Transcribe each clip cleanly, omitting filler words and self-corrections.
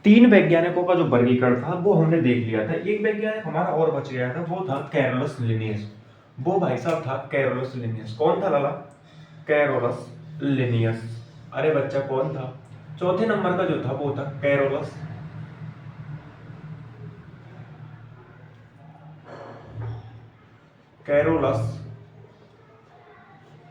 तीन वैज्ञानिकों का जो वर्गीकरण था वो हमने देख लिया था। एक वैज्ञानिक हमारा और बच गया था, वो था कैरोलस लिनियस। वो भाई साहब था कैरोलस लिनियस। कौन था लाला? Carolus Linnaeus. अरे बच्चा कौन था? चौथे नंबर का जो था वो था कैरोलस कैरोलस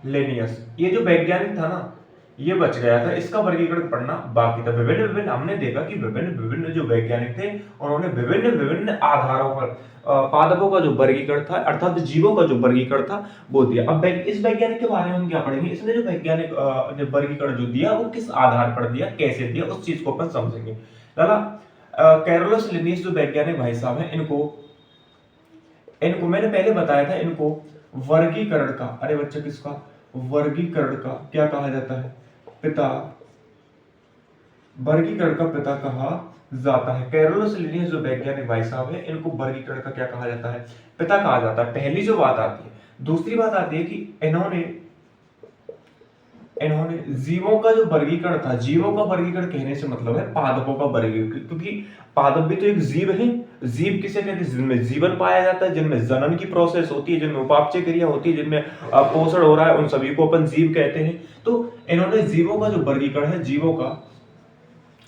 लेनियस। ये जो वैज्ञानिक था ना, ये बच गया था, इसका वर्गीकरण पढ़ना बाकी था। विभिन्न विभिन्न हमने देखा कि विभिन्न विभिन्न जो वैज्ञानिक थे उन्होंने विभिन्न विभिन्न आधारों पर पादपों का जो वर्गीकरण था अर्थात जीवों का जो वर्गीकरण था वो दिया। अब इस वैज्ञानिक के बारे में हम क्या पढ़ेंगे? इसने जो वैज्ञानिक ने वर्गीकरण जो दिया वो किस आधार पर दिया, कैसे दिया, उस चीज को अपन समझेंगे। लाला कैरोलस लिनियस जो वैज्ञानिक भाई साहब हैं, इनको इनको मैंने पहले बताया था, इनको वर्गीकरण का, अरे बच्चा किसका, वर्गीकरण का क्या कहा जाता है? पिता। वर्गीकरण का पिता कहा जाता है। कैरोलस लिनियस जो वैज्ञानिक भाई साहब है, इनको वर्गीकरण का क्या कहा जाता है? पिता कहा जाता है। पहली जो बात आती है। दूसरी बात आती है कि इन्होंने इन्होंने जीवों का जो वर्गीकरण था, जीवों का वर्गीकरण कहने से मतलब है पादपों का वर्गीकरण, क्योंकि पादप भी तो एक जीव है। जीव किसे कहते हैं? जिनमें जीवन पाया जाता है, जिनमें जनन की प्रोसेस होती है, जिनमें उपापचय क्रिया होती है, जिनमें पोषण हो रहा है, उन सभी को अपन जीव कहते हैं। तो इन्होंने जीवों का जो वर्गीकरण है, जीवों का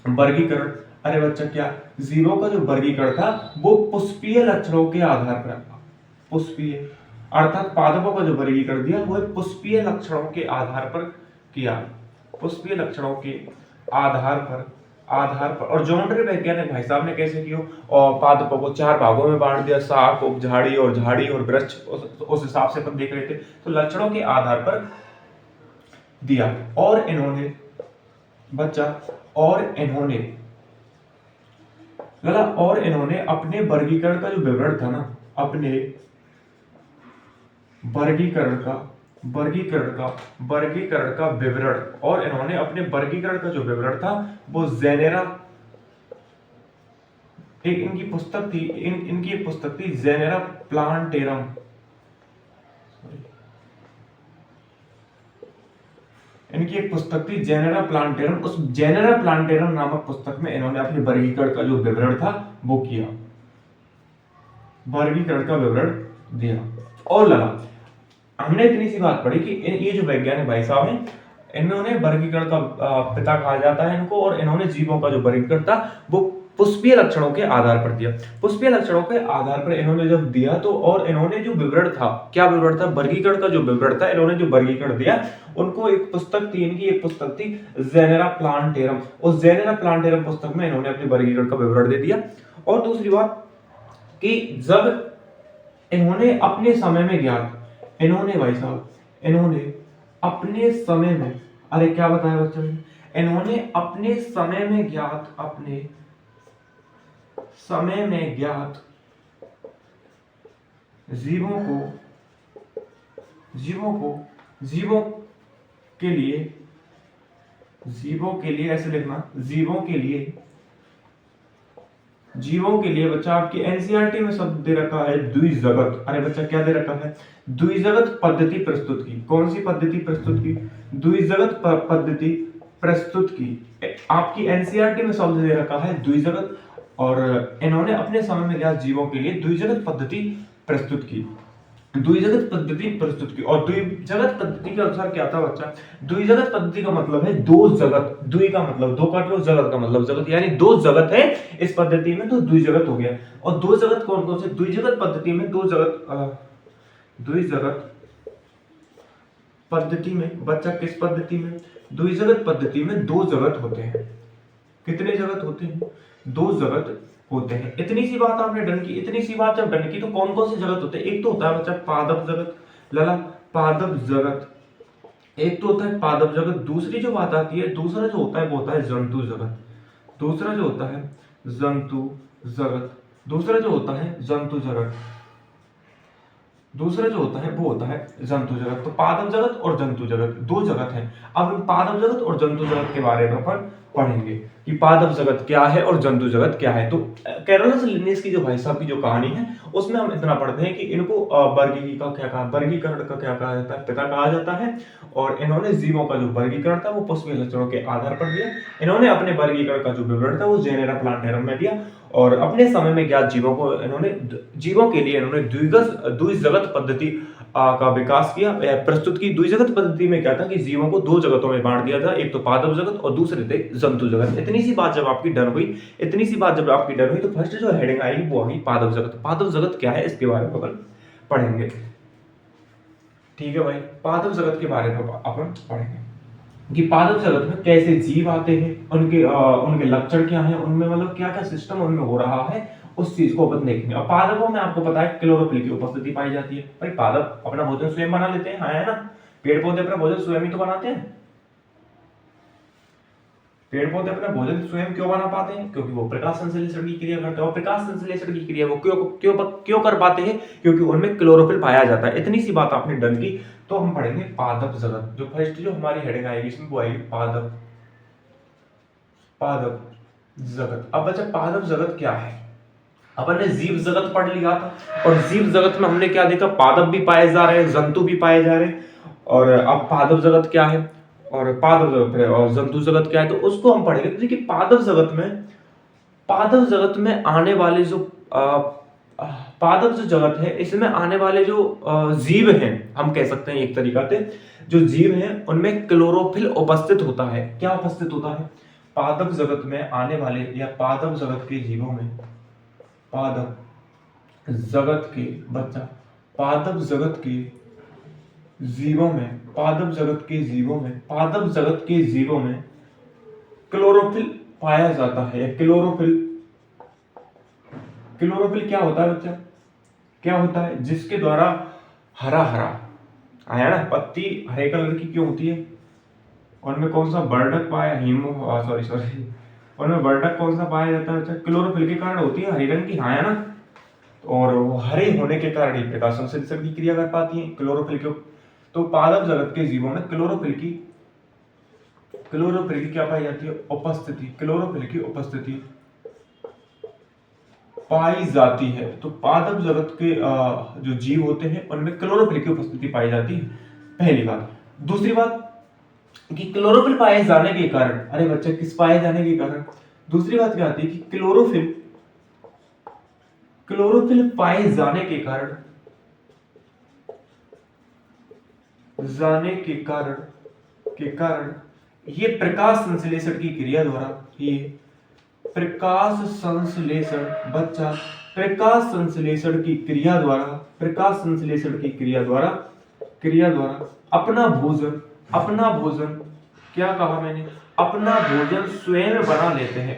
वर्गीकरण, अरे बच्चा क्या, जीवों का जो वर्गीकरण था वो पुष्पीय लक्षणों के आधार पर, पुष्पीय अर्थात पादपों का जो वर्गीकरण दिया वो पुष्पीय लक्षणों के आधार पर किया। पुष्पीय लक्षणों के आधार पर और जॉनडरे वैज्ञानिक भाई साहब ने कैसे किया? और पादपों को चार भागों में बांट दिया, शाख, उपझाड़ी और झाड़ी और वृक्ष, उस हिसाब से अपन देख रहे थे। तो लक्षणों के आधार पर दिया। और इन्होंने बच्चा और इन्होंने अपने वर्गीकरण का जो विवरण था ना, अपने वर्गीकरण का विवरण, और इन्होंने अपने वर्गीकरण का जो विवरण था वो जेनेरा, इनकी एक पुस्तक थी जेनेरा प्लांटेरम। इनकी एक पुस्तक थी जेनेरा प्लांटेरम। उस जेनेरा प्लांटेरम नामक पुस्तक में इन्होंने अपने वर्गीकरण का जो विवरण था वो किया, वर्गीकरण का विवरण दिया। और लगा हमने इतनी सी बात पढ़ी कि ये जो वैज्ञानिक भाई साहब हैं, इन्होंने वर्गीकरण का पिता कहा जाता है इनको, और इन्होंने जीवों का जो वर्गीकरण था वो पुष्पीय लक्षणों के आधार पर दिया। पुष्पीय लक्षणों के आधार पर इन्होंने जब दिया तो, और इन्होंने जो विवरण था, क्या विवरण था? वर्गीकरण का जो विवरण था, इन्होंने जो वर्गीकरण दिया, उनको एक पुस्तक थी, इनकी एक पुस्तक थी जेनेरा प्लांटेरम। उस जेनेरा प्लांटेरम पुस्तक में इन्होंने अपने वर्गीकरण का विवरण दे दिया। और दूसरी बात कि जब इन्होंने अपने समय में ज्ञात, इन्होंने भाई साहब, इन्होंने अपने समय में, अरे क्या बताया बच्चों ने, इन्होंने अपने समय में ज्ञात, अपने समय में ज्ञात जीवों के लिए ऐसे लिखना, जीवों के लिए बच्चा आपकी एनसीईआरटी में शब्द दे रखा है द्विजगत। अरे बच्चा क्या दे रखा है? द्विजगत पद्धति प्रस्तुत की। कौन सी पद्धति प्रस्तुत की? द्विजगत पद्धति प्रस्तुत की। आपकी एनसीईआरटी में शब्द दे रखा है द्विजगत, और इन्होंने अपने समय में ज्ञात जीवों के लिए द्विजगत पद्धति प्रस्तुत की। द्विजगत पद्धति प्रस्तुत की। और द्विजगत पद्धति के अनुसार क्या था बच्चा? द्विजगत पद्धति का मतलब है दो जगत। द्वि का मतलब दो काट लो, जगत का मतलब जगत, यानी दो जगत है इस पद्धति में, तो द्विजगत हो गया। और दो जगत कौन कौन से? द्विजगत पद्धति में दो जगत, द्विजगत पद्धति में बच्चा, किस पद्धति में? द्विजगत पद्धति में दो जगत होते हैं। कितने जगत होते हैं? दो जगत होते हैं। इतनी सी बात आपने डन की। इतनी सी बात जब डन की तो कौन कौन से जगत होते हैं? एक तो होता है बच्चा पादप जगत, लाला पादप जगत, एक तो होता है पादप जगत। दूसरी जो बात आती है, दूसरा जो होता है वो होता है जंतु जगत। दूसरा जो होता है जंतु जगत, दूसरा जो होता है जंतु जगत, दूसरा जो होता है वो होता है जंतु जगत। तो पादप जगत और जंतु जगत दो जगत हैं। अब पादप जगत और जंतु जगत के बारे में अपन पढ़ेंगे कि पादप जगत क्या है और जंतु जगत क्या है। तो कैरोलस लिन्नेस की जो भाई साहब की जो कहानी है उसमें हम इतना पढ़ते हैं कि इनको वर्गीकरण का क्या कहा, वर्गीकरण का क्या कहा जाता है, पिता कहा जाता है। और इन्होंने जीवों का जो वर्गीकरण था वो पुष्पीय लक्षणों के आधार पर दिया। इन्होंने अपने वर्गीकरण का जो विवरण था वो जेनेरा प्लांटेरम में दिया। और अपने समय में ज्ञात जीवों को इन्होंने जीवों के लिए इन्होंने द्विजगत पद्धति का विकास किया, प्रस्तुत की। द्विजगत पद्धति में क्या था कि जीवों को दो जगतों में बांट दिया था, एक तो पादप जगत और दूसरे थे जंतु जगत। इतनी सी बात जब आपकी डन हुई, इतनी सी बात जब आपकी डन हुई तो फर्स्ट जो हेडिंग आएगी वो आएगी पादप जगत। पादप जगत क्या है इसके बारे में अपन पढ़ेंगे। ठीक है भाई, पादप जगत के बारे में अपन पढ़ेंगे कि पादप जगत में कैसे जीव आते हैं, उनके लक्षण क्या है, उनमें मतलब क्या क्या सिस्टम उनमें हो रहा है, उस चीज को अपन देखेंगे। और पादपों में आपको पता है क्लोरोफिल की उपस्थिति पाई जाती है। भाई पादप अपना भोजन स्वयं बना लेते हैं, हाँ है ना। पेड़ पौधे अपना भोजन स्वयं ही तो बनाते हैं। पेड़ पौधे अपना भोजन स्वयं क्यों बना पाते हैं? क्योंकि वो प्रकाश संश्लेषण की क्रिया करते हैं। और प्रकाश संश्लेषण की क्रिया वो क्यों कर पाते हैं? क्योंकि उनमें क्लोरोफिल पाया जाता है। इतनी सी बात आपने डन की। तो हम पढ़ेंगे पादप जगत। जो फर्स्ट जो हमारी हेडिंग आएगी इसमें वो आएगी पादप जगत। अब बच्चा पादप जगत क्या है? अपन ने जीव जगत पढ़ लिया था और जीव जगत में हमने क्या देखा, पादप भी पाए जा रहे हैं, जंतु भी पाए जा रहे हैं। और अब पादप जगत क्या है और जंतु जगत क्या है, तो उसको हम पढ़ेंगे। देखिए पादप जगत में आने वाले जो पादप जो जगत है इसमें आने वाले जो जीव हैं, हम कह सकते हैं एक तरीका से जो जीव हैं उनमें क्लोरोफिल उपस्थित होता है। क्या उपस्थित होता है? पादप जगत में आने वाले या पादप जगत के जीवों में, पादप जगत के बच्चा पादप जगत के जीवों में, पादप जगत के जीवों में, पादप जगत के जीवों में क्लोरोफिल पाया जाता है। क्लोरोफिल क्या होता है बच्चा? क्या होता है? जिसके द्वारा हरा आया ना, पत्ती हरे कलर की क्यों होती है? उनमें कौन सा वर्धक पाया उनमें वर्धक कौन सा पाया जाता है बच्चा? क्लोरोफिल के कारण होती है हरे रंग की, हाँ है ना। और वो हरे होने के कारण ही प्रकाश संश्लेषण की क्रिया कर पाती है क्लोरोफिल के। तो पादप जगत के जीवों में क्लोरोफिल की क्या पाई जाती है? उपस्थिति। क्लोरोफिल की उपस्थिति पाई जाती है। तो पादप जगत के जो जीव होते हैं उनमें क्लोरोफिल की उपस्थिति पाई जाती है, पहली बात। दूसरी बात कि क्लोरोफिल पाए जाने के कारण, अरे बच्चे किस पाए जाने के कारण, दूसरी बात क्या आती है कि क्लोरोफिल पाए जाने के कारण ये प्रकाश संश्लेषण की क्रिया द्वारा, ये प्रकाश संश्लेषण की क्रिया द्वारा अपना भोजन क्या कहा मैंने? अपना भोजन स्वयं बना लेते हैं।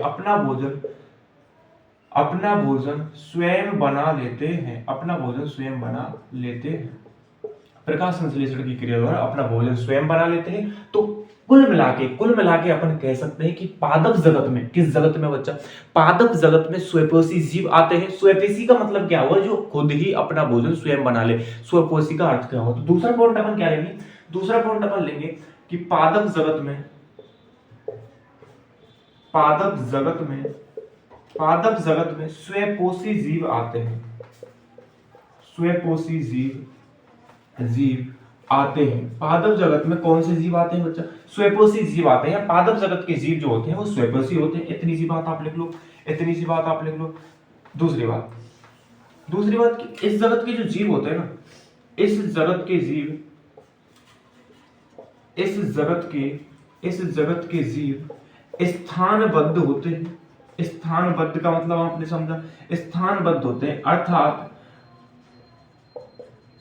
अपना भोजन स्वयं बना लेते हैं। प्रकाश संश्लेषण की क्रिया द्वारा अपना भोजन स्वयं बना लेते हैं। तो कुल मिला के अपन कह सकते हैं कि पादप जगत में, किस जगत में बच्चा? पादप जगत में स्वयंपोषी जीव आते हैं। स्वयंपोषी का मतलब क्या हुआ? जो खुद ही अपना भोजन स्वयं बना ले। स्वयंपोषी का अर्थ क्या हुआ? तो दूसरा पॉइंट अपन क्या लेंगे? दूसरा पॉइंट अपन लेंगे कि पादप जगत में स्वयंपोषी जीव आते हैं। स्वयंपोषी जीव आते हैं। पादप जगत में कौन से जीव आते हैं बच्चा? स्वयंपोषी जीव आते हैं। पादप जगत के जीव जो होते हैं वो स्वयंपोषी होते हैं। इतनी सी बात आप लिख लो। दूसरी बात कि इस जगत के जो जीव होते हैं ना, इस जगत के जीव स्थानबद्ध होते हैं। स्थानबद्ध का मतलब आपने समझा? स्थानबद्ध होते हैं, अर्थात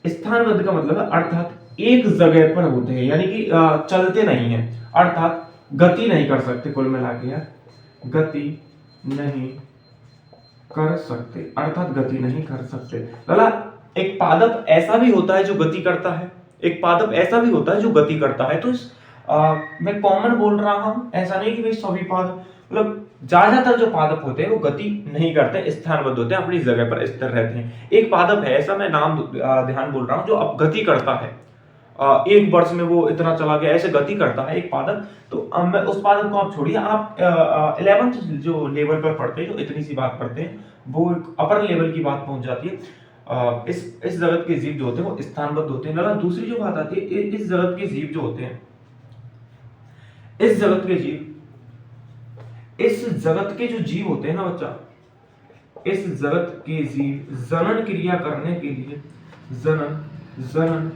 स्थानबद्ध का मतलब है अर्थात एक जगह पर होते हैं, यानी कि चलते नहीं है, अर्थात गति नहीं कर सकते। कुल मिला के यार गति नहीं कर सकते। लाला एक पादप ऐसा भी होता है जो गति करता है। तो मैं कॉमन बोल रहा हूं, ऐसा नहीं कि भाई सभी पादप, मतलब ज्यादातर जो पादप होते हैं वो गति नहीं करते, स्थानबद्ध होते हैं, अपनी जगह पर स्थिर रहते हैं। एक पादप है ऐसा, मैं नाम ध्यान बोल रहा हूं, जो अब गति करता है। एक वर्ष में वो इतना चला गया, ऐसे गति करता है एक पादप। तो अब मैं उस पादप को आप छोड़िए, आप 11th जो लेवल पर पढ़ते हैं, जो इतनी सी बात पढ़ते हैं, वो एक अपर लेवल की बात पहुंच जाती है। इस जगत के जीव जो होते हैं वो स्थानबद्ध होते हैं। लगा दूसरी जो बात आती है, इस जगत के जीव जो होते हैं, इस जगत के जीव, इस जगत के जो जीव होते हैं ना बच्चा, इस जगत के जीव जनन क्रिया करने के लिए, जनन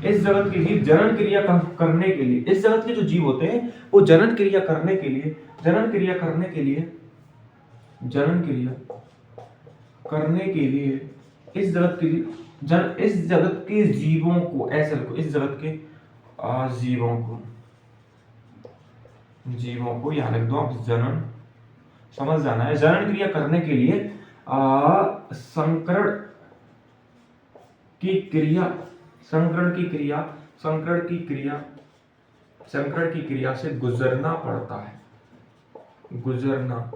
इस जगत के जीव जनन क्रिया करने के लिए, इस जगत के जो जीव होते हैं वो जनन क्रिया करने के लिए, जनन क्रिया करने के लिए, जनन क्रिया करने के लिए इस जगत के इस जगत के जीवों को, ऐसे रखो, इस जगत के जीवों को यहां लिख दो आप, जनन, समझ जाना है। जनन क्रिया करने के लिए संकरण की क्रिया से गुजरना पड़ता है, गुजरना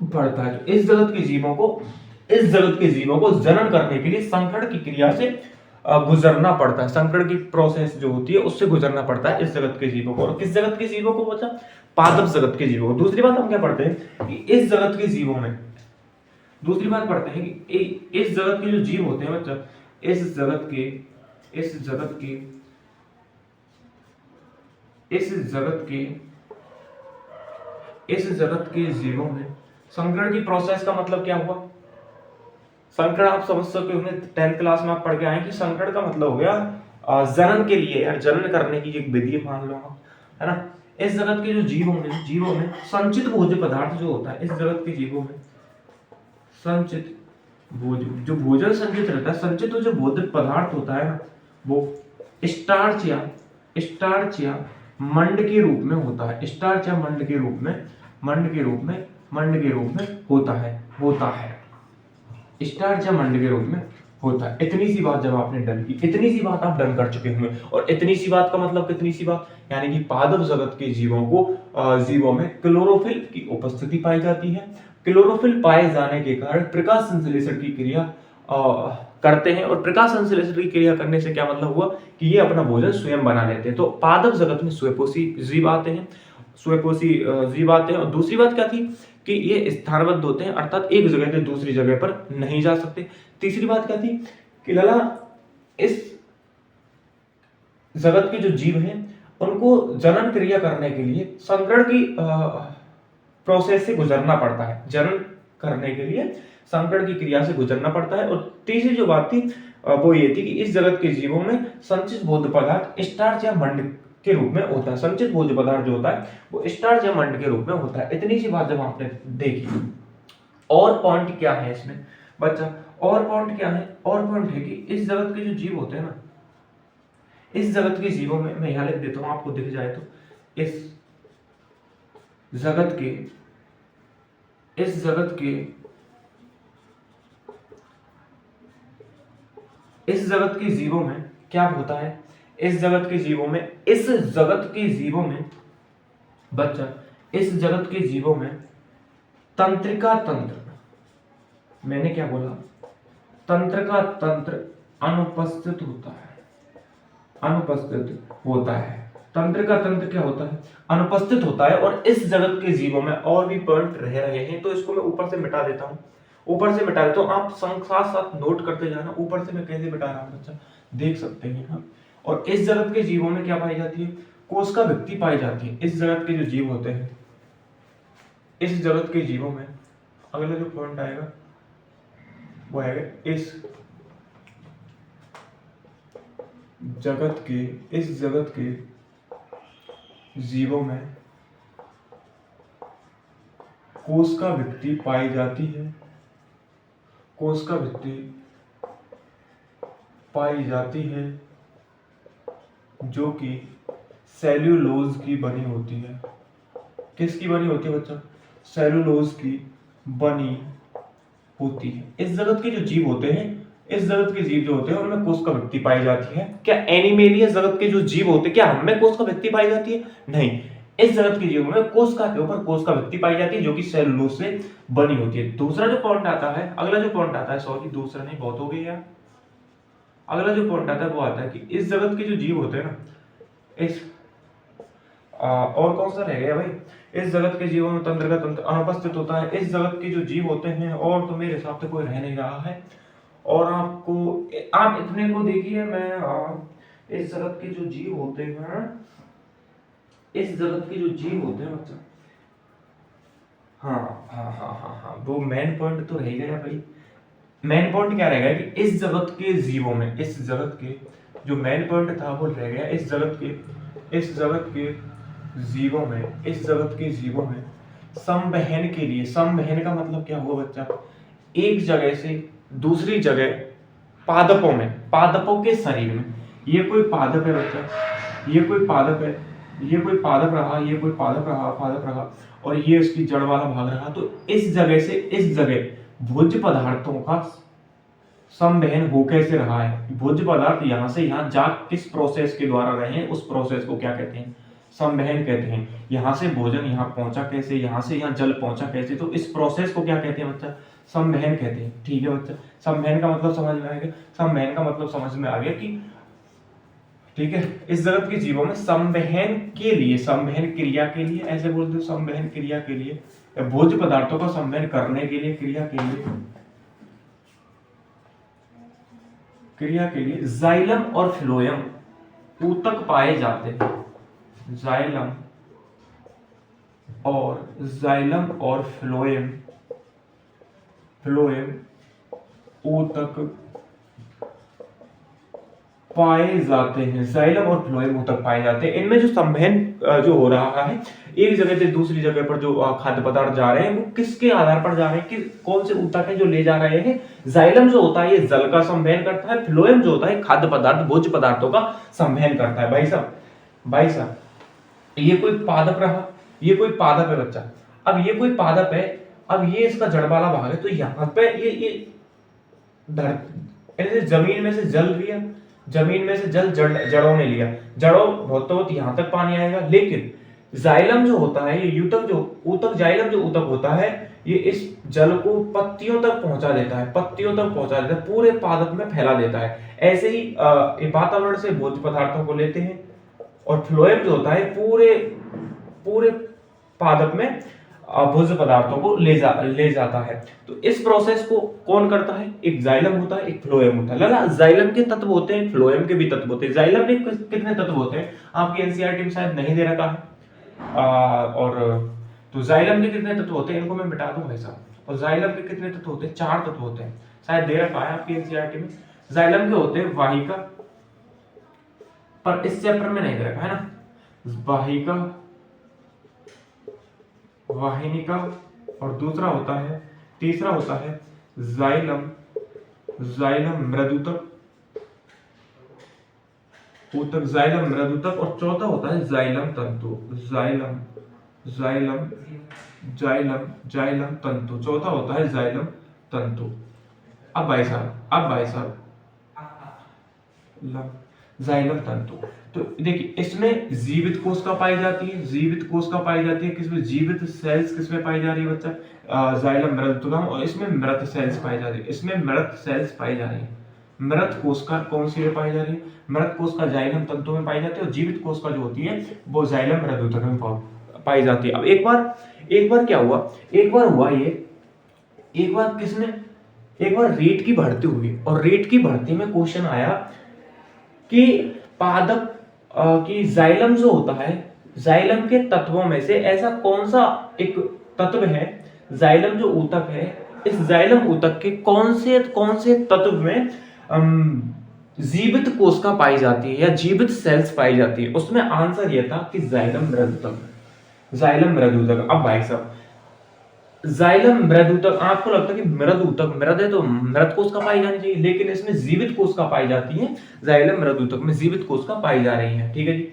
पड़ता है। तो इस जगत के जीवों को जनन करने के लिए संकरण की क्रिया से गुजरना पड़ता है। संकरण की प्रोसेस जो होती है उससे गुजरना पड़ता है इस जगत के जीवों को। और किस जगत के जीवों को बचा? पादप जगत के जीवों को। दूसरी बात हम क्या पढ़ते हैं कि इस जगत के जीवों में, दूसरी बात पढ़ते हैं कि इस जगत के जो जीव होते हैं बच्चा, इस जगत के जीवों में संकरण की प्रोसेस का मतलब क्या हुआ? संकरण आप समझ सकते हो, 10th क्लास में आप पढ़ के आए कि संकरण का मतलब हो गया जनन के लिए, यार जनन करने की एक विधि मान लो आप, है ना। इस जगत के जो जीवों में संचित भोज्य पदार्थ जो होता है, इस जगत के जीवों में संचित भोजन, जो भोजन संचित रहता है, संचित जो भोज्य पदार्थ होता है ना, वो स्टार्च या मंड के रूप में होता है। स्टार्च या मंड के रूप में होता है। स्टार्च या मंड के रूप में होता है। इतनी सी बात जब आपने डन की, इतनी सी बात आप डन कर चुके होंगे। और इतनी सी बात का मतलब कितनी सी बात, यानी कि पादप जगत के जीवों में क्लोरोफिल की उपस्थिति पाई जाती है। क्लोरोफिल पाए जाने के कारण प्रकाश संश्लेषण की क्रिया करते हैं। और प्रकाश संश्लेषण की क्रिया करने से क्या मतलब हुआ कि ये अपना भोजन स्वयं बना लेते हैं। तो पादप जगत में स्वयंपोषी जीव आते हैं, और दूसरी बात क्या थी कि ये स्थानबद्ध होते हैं, अर्थात एक जगह से दूसरी जगह पर नहीं जा सकते। तीसरी बात क्या थी कि लला इस जगत के जो जीव हैं उनको जनन क्रिया करने के लिए संकरण की प्रोसेस से गुजरना पड़ता है। जनन करने के लिए संकरण की क्रिया से गुजरना पड़ता है। और तीसरी जो बात थी वो ये थी कि इस जगत के जीवों में संचित भोज्य पदार्थ स्टार्च या मंड के रूप में होता है। संचित भोज्य पदार्थ जो होता है वो स्टार्च या मंड के रूप में होता है। इतनी सी बात जब आपने देखी, और पॉइंट क्या है इसमें बच्चा? और पॉइंट क्या है? और पॉइंट है कि इस जगत के जो जीव होते हैं ना, इस जगत के जीवों में, मैं यहां लिख देता हूं आपको दिख जाए तो, इस जगत के जीवों में क्या होता है? इस जगत के जीवों में बच्चा, इस जगत के जीवों में तंत्रिका तंत्र, मैंने क्या बोला? तंत्र का तंत्र अनुपस्थित होता है। तंत्र का तंत्र क्या होता है? अनुपस्थित होता है। और इस जगत के जीवों में और भी पॉइंट रह रहे हैं, तो इसको मैं ऊपर से मिटा देता हूं। आप साथ साथ नोट करते जाना। ऊपर से मैं कैसे मिटा रहा हूं बच्चा, देख सकते हैं हम। और इस जगत के जीवों में क्या पाई जाती है? कोशिका भित्ति पाई जाती है। इस जगत के जो जीव होते हैं, इस जगत के जीवों में अगला जो पॉइंट आएगा वो आएगा, इस जगत के जीवों में कोशिका भित्ति पाई जाती है। कोशिका भित्ति पाई जाती है जो कि सेल्यूलोज की बनी होती है। किसकी बनी होती है बच्चा? सेल्यूलोज की बनी होती है। इस जगत के जो जीव होते हैं, उनमें कोशिका भित्ति पाई जाती है। क्या एनिमेलिया जगत के जो जीव होते हैं, क्या हमें कोशिका भित्ति पाई जाती है? नहीं। इस जगत के जीवों में कोशिका के ऊपर कोशिका भित्ति पाई जाती है जो कि सेल्यूलोज से बनी होती है। दूसरा जो पॉइंट आता है, दूसरा नहीं, बहुत हो गई यार। अगला जो पॉइंट आता है वो आता है कि इस जगत के जो जीव होते हैं ना, इस और कौन सा रह गया भाई, इस जगत के जीवों में तंत्र का तंत्र अनुपस्थित होता है। इस जगत के जो जीव होते हैं और तो मेरे हिसाब से कोई रह नहीं रहा है। और आप इतने को देखिए, मैं इस जगत के जो जीव होते हैं, इस जगत के जो जीव होते हैं बच्चा, हाँ, वो मेन पॉइंट तो रह गया भाई। मेन पॉइंट क्या रहेगा कि इस जगत के जीवों में, इस जगत के जो मेन पॉइंट था वो रह गया, इस जगत के जीवों में, इस जगत के जीवों में संवहन के लिए, संवहन का मतलब क्या हुआ बच्चा, एक जगह से दूसरी जगह, पादपों में, पादपों के शरीर में, ये कोई पादप है बच्चा, ये कोई पादप है, ये कोई पादप रहा, ये कोई पादप रहा और ये इसकी जड़ वाला भाग रहा। तो इस जगह से इस जगह भोज्य पदार्थों का संवहन हो कैसे रहा है, भोज्य पदार्थ यहां से यहां जा किस प्रोसेस के द्वारा रहे हैं, उस प्रोसेस को क्या कहते हैं, संवहन कहते हैं। यहां से भोजन यहां पहुंचा कैसे, यहां से यहां जल पहुंचा कैसे, तो इस प्रोसेस को क्या कहते हैं बच्चा, संवहन कहते हैं। ठीक है बच्चा, संवहन का मतलब समझ में आ गया, संवहन का मतलब समझ में आ गया कि ठीक है, इस जगत के जीवों में संवहन के लिए, संवहन क्रिया के लिए, ऐसे बोलते हो, संवहन क्रिया के लिए या भोज्य पदार्थों का संवहन करने के लिए, क्रिया के लिए जाइलम और फ्लोएम ऊतक पाए जाते हैं। जाइलम और फ्लोएम ऊतक पाए जाते हैं, जाइलम और फ्लोएम ऊतक पाए जाते हैं। इनमें जो संवहन जो हो रहा है, एक जगह से दूसरी जगह पर जो खाद्य पदार्थ जा रहे हैं, वो किसके आधार पर जा रहे हैं, कि कौन से ऊतक है जो ले जा रहे हैं। जाइलम जो होता है ये जल का संवहन करता है, फ्लोएम जो होता है खाद्य पदार्थ, भोज्य पदार्थों का संवहन करता है। भाई साहब ये कोई पादप रहा, ये कोई पादप है बच्चा, अब ये कोई पादप है, अब ये इसका जड़ वाला भाग है, तो यहाँ पे ये जमीन में से जल लिया, जमीन में से जल जड़ों ने लिया, जड़ों बहुत यहां तक पानी आएगा, लेकिन जाइलम जो होता है, ये जाइलम जो ऊतक होता है, ये इस जल को पत्तियों तक पहुंचा देता है, पूरे पादप में फैला देता है। ऐसे ही वातावरण से भोज्य पदार्थों को लेते हैं, और फ्लोएम जो होता है पूरे पादप में भोज्य पदार्थों को ले जाता है। तो इस प्रोसेस को कौन करता है, एक जाइलम होता है, एक फ्लोएम होता है। लगा, जाइलम के तत्व होते हैं, फ्लोएम के भी तत्व होते हैं। जाइलम में कितने तत्व होते हैं, आपकी एनसीईआरटी में शायद नहीं दे रखा है। और तो जाइलम के कितने तत्व होते हैं, इनको मैं मिटा दूं भाई साहब। और जाइलम के कितने तत्व होते हैं, 4 तत्व होते हैं, शायद दे रखा है आपकी एनसीईआरटी में। जाइलम के होते हैं वाहिका, पर इस चैप्टर में नहीं दे रखा है ना, वाहिका, वाहिनिका, और दूसरा होता है, तीसरा होता है जाइलम मृदुतक, और चौथा होता है जाइलम तंतु, जाइलम तंतु, चौथा होता है जाइलम तंतु। अब भाई साहब जाइलम तंतु, तो देखिए इसमें जीवित कोशिका पाई जाती है, किसमें, जीवित सेल्स किसमें पाई जा रही है बच्चा, जाइलम मृदुतकम, और इसमें मृत सेल्स पाई जा रही है, मृत कोशिका कौन सी में पाई जा रही है, मृत कोशिका जाइलम तंतु में पाई जाती है, और जीवित कोशिका जो होती है वो जाइलम मृदुतकम में पाई जाती है। अब एक बार क्या हुआ, एक बार रेट की भर्ती हुई, और रेट की भर्ती में क्वेश्चन आया कि पादप की जाइलम जो होता है, जाइलम के तत्वों में से ऐसा कौन सा एक तत्व है, जाइलम जो ऊतक है, इस जाइलम ऊतक के कौन से तत्व में जीवित कोशिका पाई जाती है या जीवित सेल्स पाई जाती है। उसमें आंसर यह था कि जाइलम मृदुतक। अब भाई साहब जाइलम मृदुतक, आपको लगता है कि मृद है तो मृत कोशिका पाई जानी चाहिए, लेकिन इसमें जीवित कोशिका पाई जाती है, जाइलम मृदुतक में जीवित कोशिका पाई जा रही है। ठीक है जी,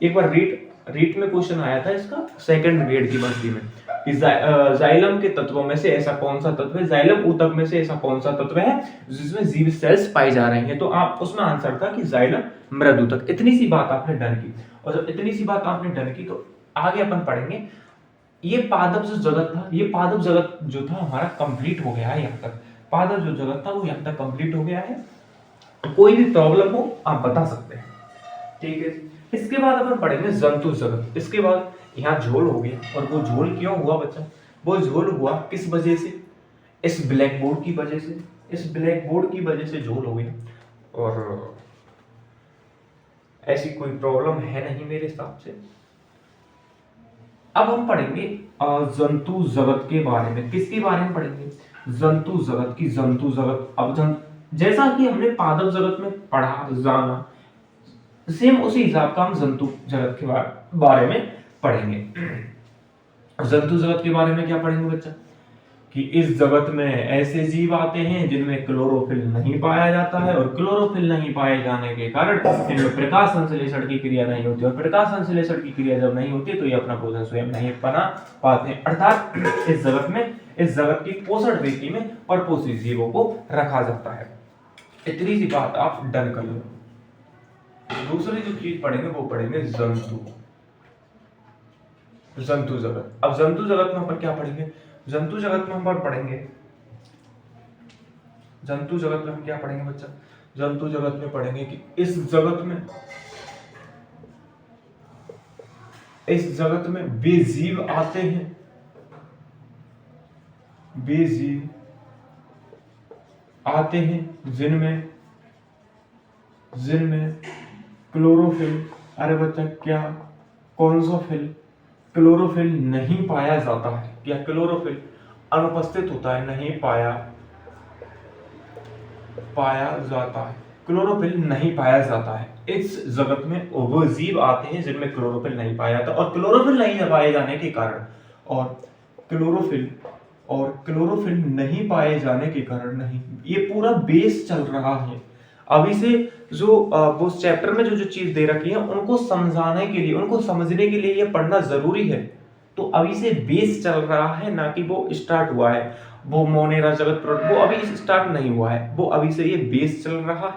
एक बार रीट में क्वेश्चन आया था इसका सेकंड ग्रेड की भर्ती में कि जाइलम के तत्वों में से ऐसा कौन सा तत्व है, जाइलम ऊतक में से ऐसा कौन सा तत्व है जिसमें जीवित सेल्स पाई जा रही हैं। तो आप उसमें आंसर था कि जाइलम मृदुतक। इतनी सी बात आपने डन की, और जब इतनी सी बात आपने डन की तो आगे अपन पढ़ेंगे। ये पादप जो जगत था, ये पादप जगत जो था हमारा कंप्लीट हो गया है, यहाँ तक पादप जो जगत था वो यहाँ तक कंप्लीट हो गया है। कोई भी प्रॉब्लम हो आप बता सकते हैं, ठीक है। इसके बाद अपन पढ़ेंगे जंतु जगत। इसके बाद यहाँ झोल हो गया, और वो झोल क्यों हुआ बच्चा, वो झोल हुआ किस वजह से, इस ब्लैक बोर्ड की वजह से, इस ब्लैक बोर्ड की वजह से झोल हो गया। और ऐसी कोई प्रॉब्लम है नहीं मेरे हिसाब से। अब हम पढ़ेंगे जंतु जगत के बारे में। किसके बारे में पढ़ेंगे, जंतु जगत की। जंतु जगत, अब जैसा कि हमने पादप जगत में पढ़ा जाना, सेम उसी हिसाब का हम जंतु जगत के बारे में पढ़ेंगे। जंतु जगत के बारे में क्या पढ़ेंगे बच्चा, कि इस जगत में ऐसे जीव आते हैं जिनमें क्लोरोफिल नहीं पाया जाता है, और क्लोरोफिल नहीं पाए जाने के कारण इनमें प्रकाश संश्लेषण की क्रिया नहीं होती, और प्रकाश संश्लेषण की क्रिया जब नहीं होती तो ये अपना भोजन स्वयं नहीं बना पाते। अर्थात इस जगत की पोषण रीति में परपोषी जीवों को रखा जाता है। इतनी सी बात आप डन कर लो। दूसरी जो चीज पढ़ेंगे वो पढ़ेंगे जंतु जगत। अब जंतु जगत में अपन क्या पढ़ेंगे, जंतु जगत में हम पढ़ेंगे, जंतु जगत में हम क्या पढ़ेंगे बच्चा, जंतु जगत में पढ़ेंगे कि इस जगत में वे जीव आते हैं, वे जीव आते हैं जिनमें क्लोरोफिल, अरे बच्चा क्या, कौन सा फिल, क्लोरोफिल नहीं पाया जाता है, या क्लोरोफिल अनुपस्थित होता है, नहीं पाया जाता है, क्लोरोफिल नहीं पाया जाता है। इस जगत में वो जीव आते हैं जिनमें क्लोरोफिल नहीं पाया जाता, और क्लोरोफिल नहीं पाए जाने के कारण, और क्लोरोफिल नहीं पाए जाने के कारण नहीं, ये पूरा बेस चल रहा है। अभी से जो वो चैप्टर में जो चीज दे रखी है उनको समझाने के लिए, उनको समझने के लिए ये पढ़ना जरूरी है। तो अभी से बेस चल रहा है, ना कि वो स्टार्ट हुआ है। वो मोनेरा जगत वो अभी स्टार्ट नहीं हुआ है, वो अभी से ये बेस चल रहा है।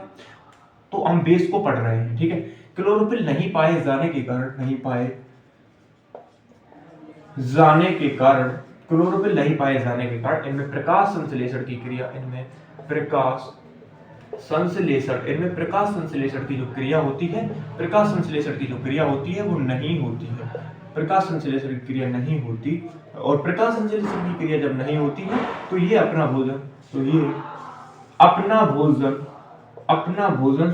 तो हम बेस को पढ़ रहे हैं, ठीक है। क्लोरोफिल नहीं पाए जाने के कारण, क्लोरोफिल नहीं पाए जाने के कारण इनमें प्रकाश संश्लेषण की क्रिया, इनमें प्रकाश संश्लेषण की जो क्रिया होती है, वो नहीं होती है। प्रकाश संश्लेषण की क्रिया नहीं होती, और प्रकाश संश्लेषण की क्रिया जब नहीं होती है तो ये अपना भोजन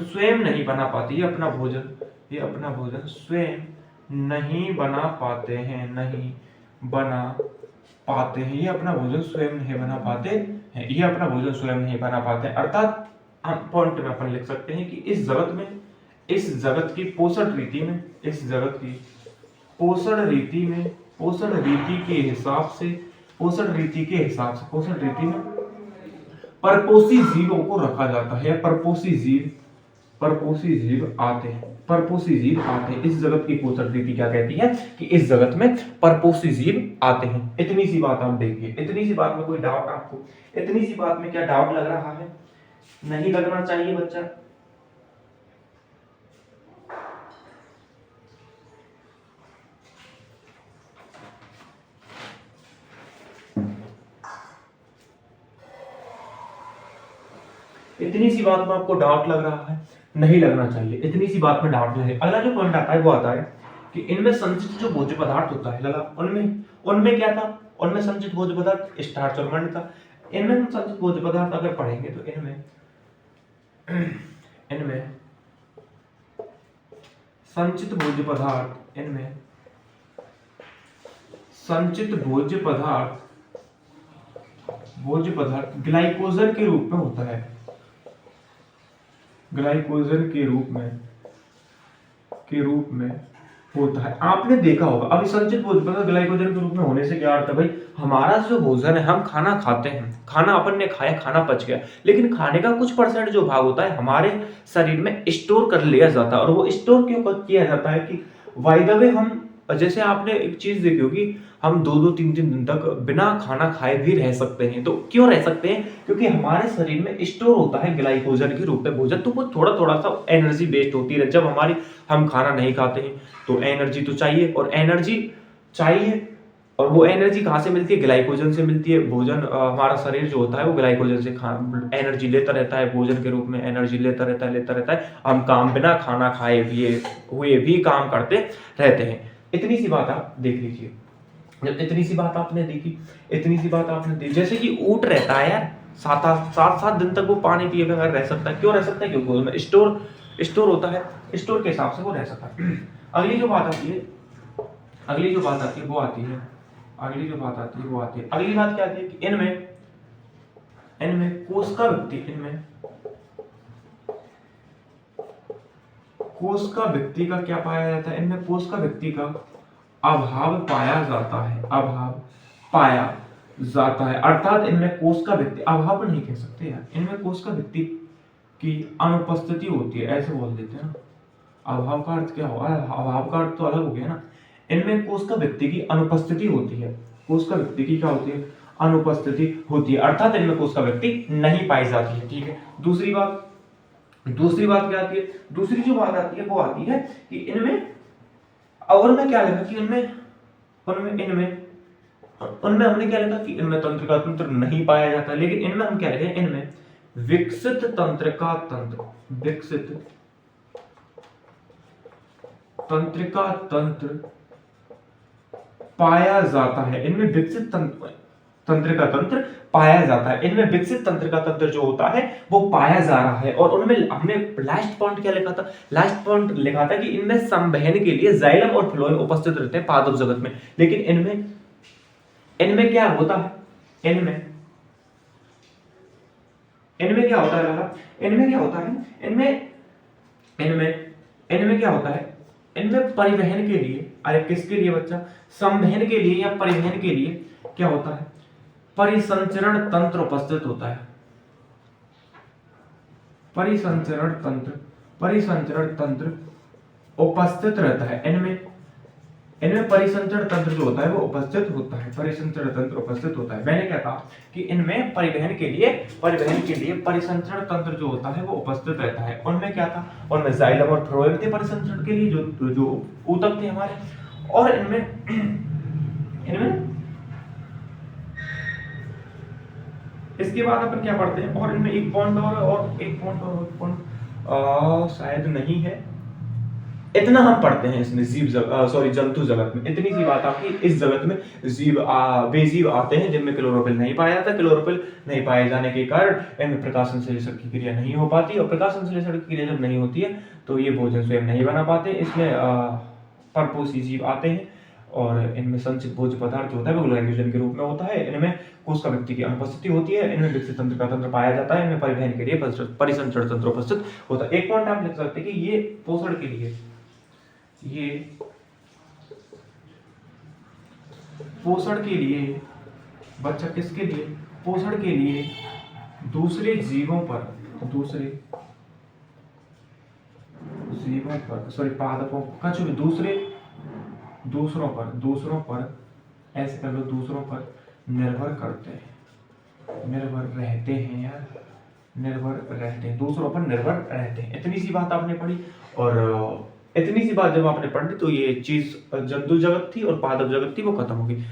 स्वयं नहीं बना पाती, ये अपना भोजन स्वयं नहीं बना पाते हैं, ये अपना भोजन स्वयं नहीं बना पाते हैं। अर्थात हम पॉइंट में अपन लिख सकते हैं कि इस जगत की पोषण रीति में परपोषी जीवों को रखा जाता है। परपोषी जीव आते हैं। इस जगत की पोषण रीति क्या कहती है, कि इस जगत में परपोषी जीव आते हैं। इतनी सी बात आप देखिए। इतनी सी बात में कोई डाउट आपको, इतनी सी बात में क्या डाउट लग रहा है, नहीं लगना चाहिए बच्चा। इतनी सी बात में आपको डाउट लग रहा है, नहीं लगना चाहिए। इतनी सी बात में डाउट लगे। अगला जो पॉइंट आता है वो आता है कि इनमें संचित जो भोज्य पदार्थ होता है लगा, उनमें क्या था, उनमें संचित भोज्य पदार्थ स्टार्च और मंड था। इनमें हम संचित भोज्य पदार्थ अगर पढ़ेंगे तो इनमें संचित भोज्य पदार्थ ग्लाइकोजन के रूप में होता है, होता है। आपने देखा होगा अभी संचित भोज्य पदार्थ ग्लाइकोजन के रूप में होने से क्या अर्थ है भाई, हमारा जो भोजन है, हम खाना खाते हैं, खाना अपन ने खाया, खाना पच गया, लेकिन खाने का कुछ परसेंट जो भाग होता है हमारे शरीर में स्टोर कर लिया जाता है। और वो स्टोर क्यों किया जाता है कि बाय द वे हम, जैसे आपने एक चीज देखी होगी, हम 2-3 दिन तक बिना खाना खाए भी रह सकते हैं। तो क्यों रह सकते हैं, क्योंकि हमारे शरीर में स्टोर होता है ग्लाइकोजन के रूप में भोजन। तो वो थोड़ा सा एनर्जी वेस्ट होती है। जब हम खाना नहीं खाते हैं तो एनर्जी तो चाहिए, और एनर्जी चाहिए और वो एनर्जी कहाँ से मिलती है? ग्लाइकोजन से मिलती है। भोजन हमारा शरीर जो होता है वो ग्लाइकोजन से एनर्जी लेता रहता है, भोजन के रूप में एनर्जी लेता रहता है। हम काम बिना खाना खाए हुए भी काम करते रहते हैं। इतनी सी बात आप देख लीजिए। जब इतनी सी बात आपने देखी, इतनी सी बात आपने देखी, जैसे कि ऊँट रहता है यार, 7 दिन तक वो पानी पिए बगैर रह सकता है। क्यों रह सकता है? क्योंकि उसमें स्टोर होता है, स्टोर के हिसाब से वो रह सकता है। अगली जो बात आती है वो आती है अगली बात क्या आती है कि इनमें कोशिका व्यक्ति का क्या पाया जाता है? इनमें कोशिका व्यक्ति का अभाव पाया जाता है। अर्थात इनमें कोशिका व्यक्ति, अभाव नहीं कह सकते यार, इनमें कोशिका व्यक्ति की अनुपस्थिति होती है, ऐसे बोल देते हैं ना। अभाव का अर्थ क्या हुआ? अभाव का अर्थ तो अलग हो गया ना। इनमें कोशिका व्यक्ति की अनुपस्थिति होती है। कोशिका व्यक्ति की क्या होती है? अनुपस्थिति होती है, अर्थात इनमें कोशिका व्यक्ति नहीं पाई जाती है। ठीक है। दूसरी बात क्या आती है? दूसरी जो बात आती है वो आती है कि इनमें, और मैं क्या लिखा कि उनमें हमने क्या लिखा कि इनमें तंत्रिका तंत्र नहीं पाया जाता, लेकिन इनमें हम क्या लिखे? इनमें विकसित तंत्रिका तंत्र पाया जाता है। इनमें विकसित तंत्रिका तंत्र पाया जाता है। इनमें विकसित तंत्रिका तंत्र जो होता है वो पाया जा रहा है। और उनमें हमने लास्ट पॉइंट क्या लिखा था? लास्ट पॉइंट लिखा था कि इनमें संवहन के लिए जाइलम और फ्लोएम उपस्थित रहते हैं पादप जगत में। लेकिन इनमें क्या होता है? इनमें क्या होता है? इनमें क्या होता है? इनमें परिवहन के लिए, अरे किसके लिए बच्चा? संवहन के लिए या परिवहन के लिए क्या होता है? परिसंचरण तंत्र उपस्थित होता है। परिसंचरण तंत्र उपस्थित रहता है। इनमें परिसंचरण तंत्र जो होता है वो उपस्थित होता है। परिसंचरण तंत्र उपस्थित होता है। मैंने क्या कहा कि इनमें परिवहन के लिए परिसंचरण तंत्र जो होता है वो उपस्थित रहता है। उनमें क्या था? उनमें जाइलम और फ्लोएम थे परिसंचरण के लिए, जो ऊतक थे हमारे। और इनमें इसके बाद अपन क्या पढ़ते हैं? और इनमें एक पॉइंट शायद नहीं है, इतना हम पढ़ते हैं इसमें जंतु जगत में। इतनी सी बात आपकी, इस जगत में बेजीव आते हैं जिनमें क्लोरोफिल नहीं पाया जाता। क्लोरोफिल नहीं पाए जाने के कारण इनमें प्रकाश संश्लेषण की क्रिया नहीं हो पाती, और प्रकाश संश्लेषण की क्रिया जब नहीं होती है तो ये भोजन स्वयं नहीं बना पाते। इसमें परपोषी जीव आते हैं और इनमें संचित भोज्य पदार्थ जो होता है वो ग्लाइकोजन के रूप में होता है। इनमें कोशिका व्यक्ति की अनुपस्थिति होती है। इनमें विकसित तंत्रिका तंत्र पाया जाता है। इनमें परिवहन के लिए परिसंचरण तंत्र उपस्थित होता है। एक पॉइंट आप लिख सकते हैं कि ये पोषण के लिए बच्चा किसके लिए? पोषण के लिए दूसरे जीवों पर पादपों का जो दूसरों पर ऐसे कर लो, दूसरों पर निर्भर रहते हैं, दूसरों पर निर्भर रहते हैं। इतनी सी बात आपने पढ़ी, और इतनी सी बात जब आपने पढ़ी तो ये चीज जंतु जगत थी और पादप जगत थी, वो खत्म हो गई।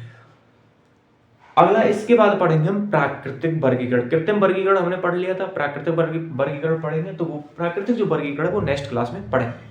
अगला इसके बाद पढ़ेंगे हम प्राकृतिक वर्गीकरण। कृत्रिम वर्गीकरण हमने पढ़ लिया था, प्राकृतिक वर्गीकरण पढ़ेंगे। तो वो प्राकृतिक जो वर्गीकरण है वो नेक्स्ट क्लास में पढ़ेंगे।